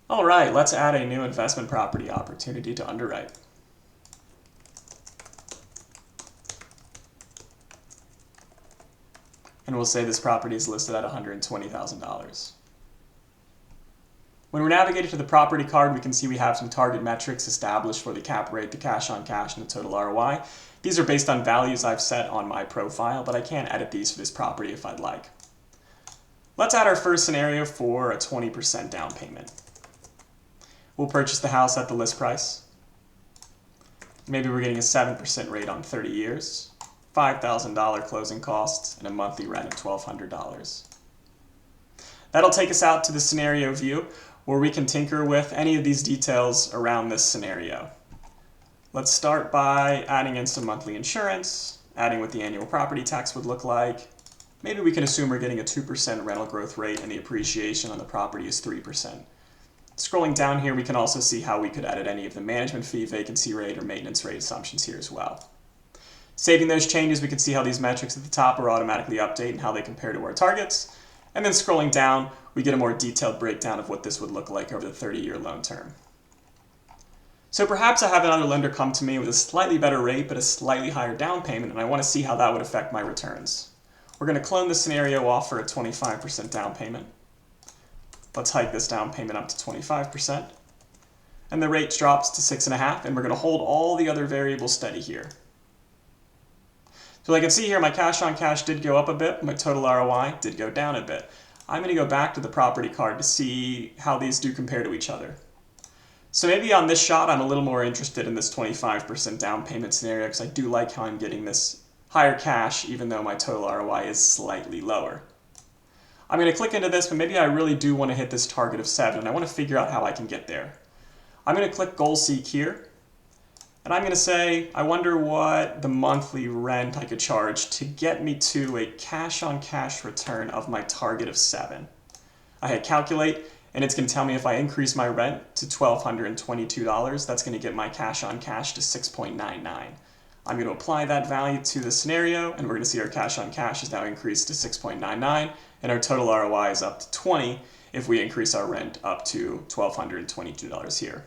All right, let's add a new investment property opportunity to underwrite. And we'll say this property is listed at $120,000. When we're navigating to the property card, we can see we have some target metrics established for the cap rate, the cash on cash, and the total ROI. These are based on values I've set on my profile, but I can edit these for this property if I'd like. Let's add our first scenario for a 20% down payment. We'll purchase the house at the list price. Maybe we're getting a 7% rate on 30 years, $5,000 closing costs, and a monthly rent of $1,200. That'll take us out to the scenario view where we can tinker with any of these details around this scenario. Let's start by adding in some monthly insurance, adding what the annual property tax would look like. Maybe we can assume we're getting a 2% rental growth rate and the appreciation on the property is 3%. Scrolling down here, we can also see how we could edit any of the management fee, vacancy rate, or maintenance rate assumptions here as well. Saving those changes, we can see how these metrics at the top are automatically updated and how they compare to our targets. And then scrolling down, we get a more detailed breakdown of what this would look like over the 30-year loan term. So perhaps I have another lender come to me with a slightly better rate but a slightly higher down payment, and I want to see how that would affect my returns. We're going to clone the scenario off for a 25% down payment. Let's hike this down payment up to 25%. And the rate drops to 6.5%, and we're going to hold all the other variables steady here. So I can see here my cash on cash did go up a bit, my total ROI did go down a bit. I'm going to go back to the property card to see how these do compare to each other. So maybe on this shot I'm a little more interested in this 25% down payment scenario because I do like how I'm getting this higher cash even though my total ROI is slightly lower. I'm going to click into this, but maybe I really do want to hit this target of 7, and I want to figure out how I can get there. I'm going to click Goal Seek here, and I'm going to say, I wonder what the monthly rent I could charge to get me to a cash-on-cash return of my target of 7. I hit Calculate, and it's going to tell me if I increase my rent to $1,222, that's going to get my cash-on-cash to 6.99. I'm going to apply that value to the scenario, and we're going to see our cash-on-cash is now increased to 6.99, and our total ROI is up to 20 if we increase our rent up to $1,222 here.